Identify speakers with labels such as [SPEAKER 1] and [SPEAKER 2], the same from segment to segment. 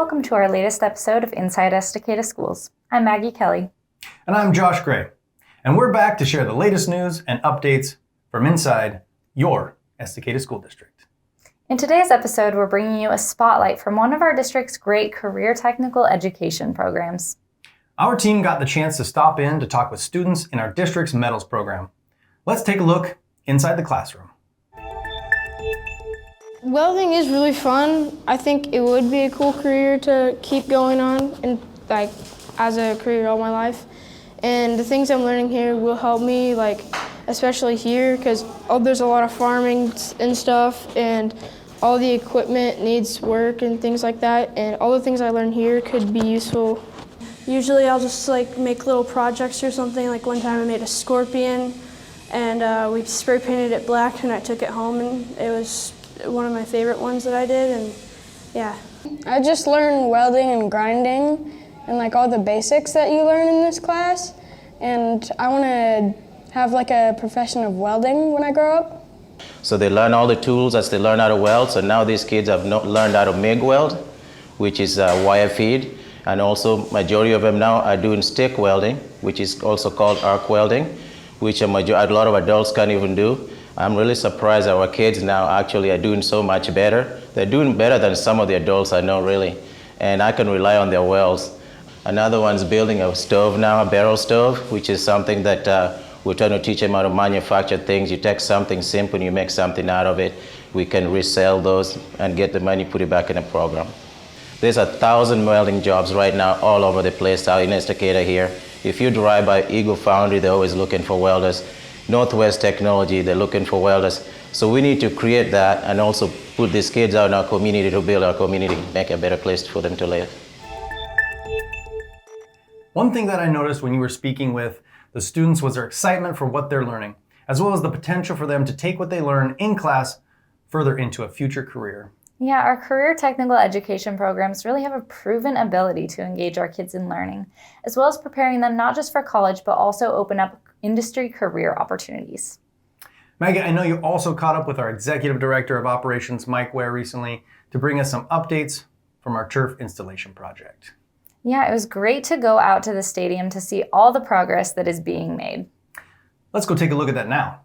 [SPEAKER 1] welcome to our latest episode of Inside Estacada Schools. I'm Maggie Kelly.
[SPEAKER 2] And I'm Josh Gray. And we're back to share the latest news and updates from inside your Estacada School District.
[SPEAKER 1] In today's episode, we're bringing you a spotlight from one of our district's great career technical education programs.
[SPEAKER 2] Our team got the chance to stop in to talk with students in our district's Medals program. Let's take a look inside the classroom.
[SPEAKER 3] Welding is really fun. I think it would be a cool career to keep going on and as a career all my life. And the things I'm learning here will help me, especially here, because there's a lot of farming and stuff, and all the equipment needs work and things like that. And all the things I learn here could be useful.
[SPEAKER 4] Usually I'll just make little projects or something. Like one time I made a scorpion, and we spray painted it black, and I took it home, and it was one of my favorite ones that I did, and yeah.
[SPEAKER 3] I just learned welding and grinding and all the basics that you learn in this class, and I want to have a profession of welding when I grow up.
[SPEAKER 5] So they learn all the tools as they learn how to weld. So now these kids have learned how to MIG weld, which is wire feed, and also majority of them now are doing stick welding, which is also called arc welding, which a lot of adults can't even do. I'm really surprised our kids now actually are doing so much better. They're doing better than some of the adults I know, really. And I can rely on their welds. Another one's building a stove now, a barrel stove, which is something that we're trying to teach them how to manufacture things. You take something simple and you make something out of it. We can resell those and get the money, put it back in the program. There's 1,000 welding jobs right now all over the place out in Estacada here. If you drive by Eagle Foundry, they're always looking for welders. Northwest Technology, they're looking for welders. So we need to create that and also put these kids out in our community to build our community, make a better place for them to live.
[SPEAKER 2] One thing that I noticed when you were speaking with the students was their excitement for what they're learning, as well as the potential for them to take what they learn in class further into a future career.
[SPEAKER 1] Yeah, our career technical education programs really have a proven ability to engage our kids in learning, as well as preparing them not just for college, but also open up industry career opportunities.
[SPEAKER 2] Maggie, I know you also caught up with our Executive Director of Operations, Mike Ware, recently to bring us some updates from our turf installation project.
[SPEAKER 1] Yeah, it was great to go out to the stadium to see all the progress that is being made.
[SPEAKER 2] Let's go take a look at that now.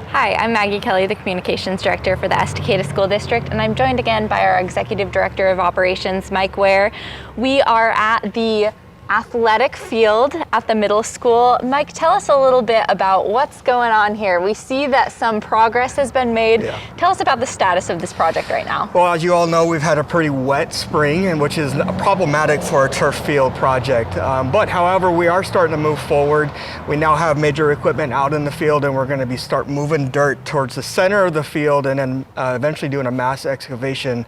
[SPEAKER 1] Hi, I'm Maggie Kelly, the Communications Director for the Estacada School District, and I'm joined again by our Executive Director of Operations, Mike Ware. We are at the athletic field at the middle school. Mike, tell us a little bit about what's going on here. We see that some progress has been made.
[SPEAKER 6] Yeah.
[SPEAKER 1] Tell us about the status of this project right now.
[SPEAKER 6] Well, as you all know, we've had a pretty wet spring, and which is problematic for a turf field project. But however, we are starting to move forward. We now have major equipment out in the field, and we're going to start moving dirt towards the center of the field, and then eventually doing a mass excavation,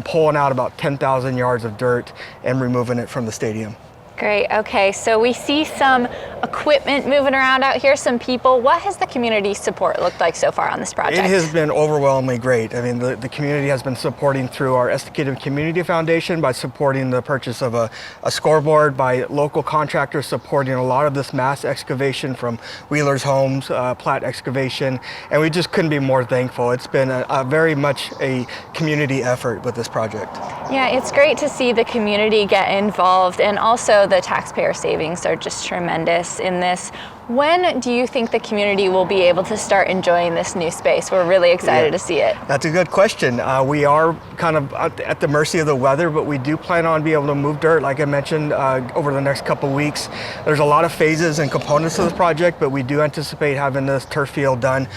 [SPEAKER 6] pulling out about 10,000 yards of dirt and removing it from the stadium.
[SPEAKER 1] Great, okay, so we see some equipment moving around out here, some people. What has the community support looked like so far on this project?
[SPEAKER 6] It has been overwhelmingly great. I mean, the community has been supporting through our Estacada Community Foundation by supporting the purchase of a scoreboard, by local contractors supporting a lot of this mass excavation from Wheeler's Homes, Platt Excavation, and we just couldn't be more thankful. It's been a very much a community effort with this project.
[SPEAKER 1] Yeah, it's great to see the community get involved, and also the taxpayer savings are just tremendous in this. When do you think the community will be able to start enjoying this new space? We're really excited to see it.
[SPEAKER 6] That's a good question. We are kind of at the mercy of the weather, but we do plan on being able to move dirt, like I mentioned, over the next couple of weeks. There's a lot of phases and components to this project, but we do anticipate having this turf field done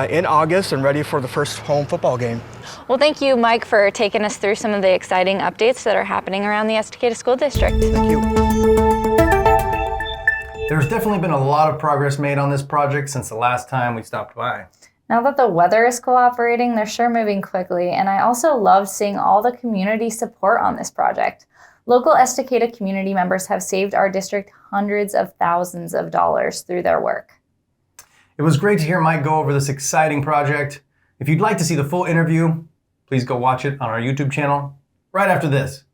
[SPEAKER 6] in August and ready for the first home football game.
[SPEAKER 1] Well, thank you, Mike, for taking us through some of the exciting updates that are happening around the Estacada School District.
[SPEAKER 6] Thank you.
[SPEAKER 2] There's definitely been a lot of progress made on this project since the last time we stopped by.
[SPEAKER 1] Now that the weather is cooperating, they're sure moving quickly, and I also love seeing all the community support on this project. Local Estacada community members have saved our district hundreds of thousands of dollars through their work.
[SPEAKER 2] It was great to hear Mike go over this exciting project. If you'd like to see the full interview, please go watch it on our YouTube channel right after this.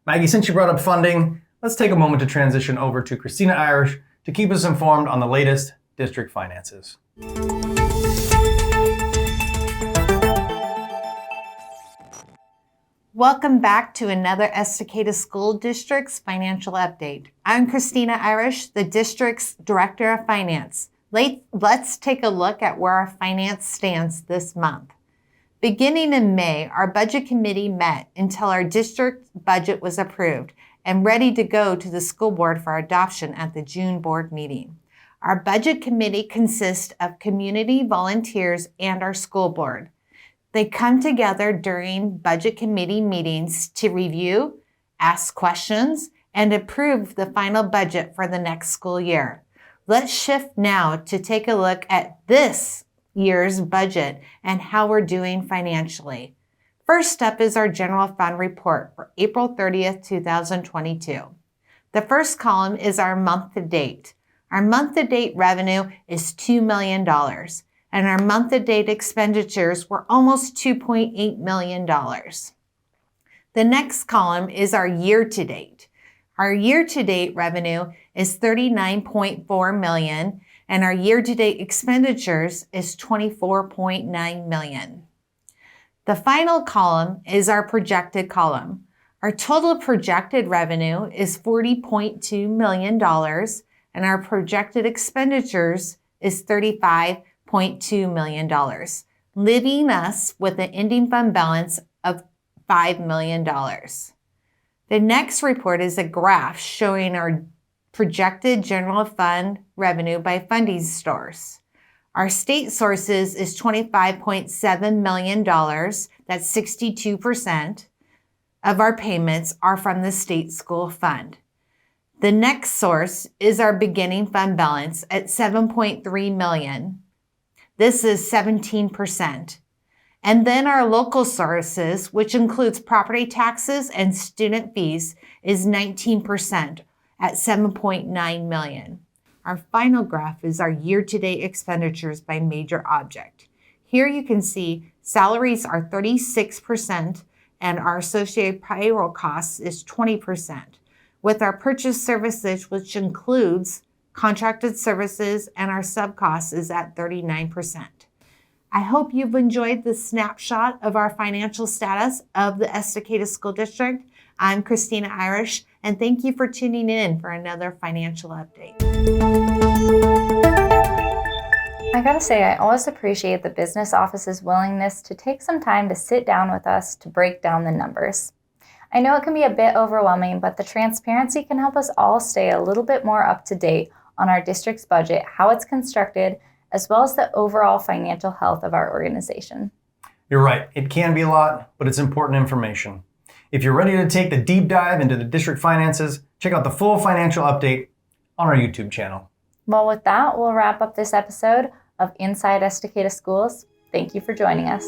[SPEAKER 2] Maggie, since you brought up funding, let's take a moment to transition over to Christina Irish to keep us informed on the latest district finances.
[SPEAKER 7] Welcome back to another Estacada School District's financial update. I'm Christina Irish, the district's Director of Finance. Let's take a look at where our finance stands this month. Beginning in May, our budget committee met until our district budget was approved and ready to go to the school board for adoption at the June board meeting. Our budget committee consists of community volunteers and our school board. They come together during budget committee meetings to review, ask questions, and approve the final budget for the next school year. Let's shift now to take a look at this year's budget and how we're doing financially. First up is our general fund report for April 30th, 2022. The first column is our month to date. Our month to date revenue is $2 million. And our month-to-date expenditures were almost $2.8 million. The next column is our year-to-date. Our year-to-date revenue is $39.4 million, and our year-to-date expenditures is $24.9 million. The final column is our projected column. Our total projected revenue is $40.2 million, and our projected expenditures is $35.2 million, leaving us with an ending fund balance of $5 million. The next report is a graph showing our projected general fund revenue by funding source. Our state sources is $25.7 million. That's 62% of our payments are from the state school fund. The next source is our beginning fund balance at $7.3 million. This is 17%. And then our local sources, which includes property taxes and student fees, is 19% at $7.9 million. Our final graph is our year-to-date expenditures by major object. Here you can see salaries are 36% and our associated payroll costs is 20%, with our purchase services, which includes contracted services and our sub-cost is at 39%. I hope you've enjoyed this snapshot of our financial status of the Estacada School District. I'm Christina Irish, and thank you for tuning in for another financial update.
[SPEAKER 1] I gotta say, I always appreciate the business office's willingness to take some time to sit down with us to break down the numbers. I know it can be a bit overwhelming, but the transparency can help us all stay a little bit more up to date on our district's budget, how it's constructed, as well as the overall financial health of our organization.
[SPEAKER 2] You're right, it can be a lot, but it's important information. If you're ready to take the deep dive into the district finances, check out the full financial update on our YouTube channel.
[SPEAKER 1] Well, with that, we'll wrap up this episode of Inside Estacada Schools. Thank you for joining us.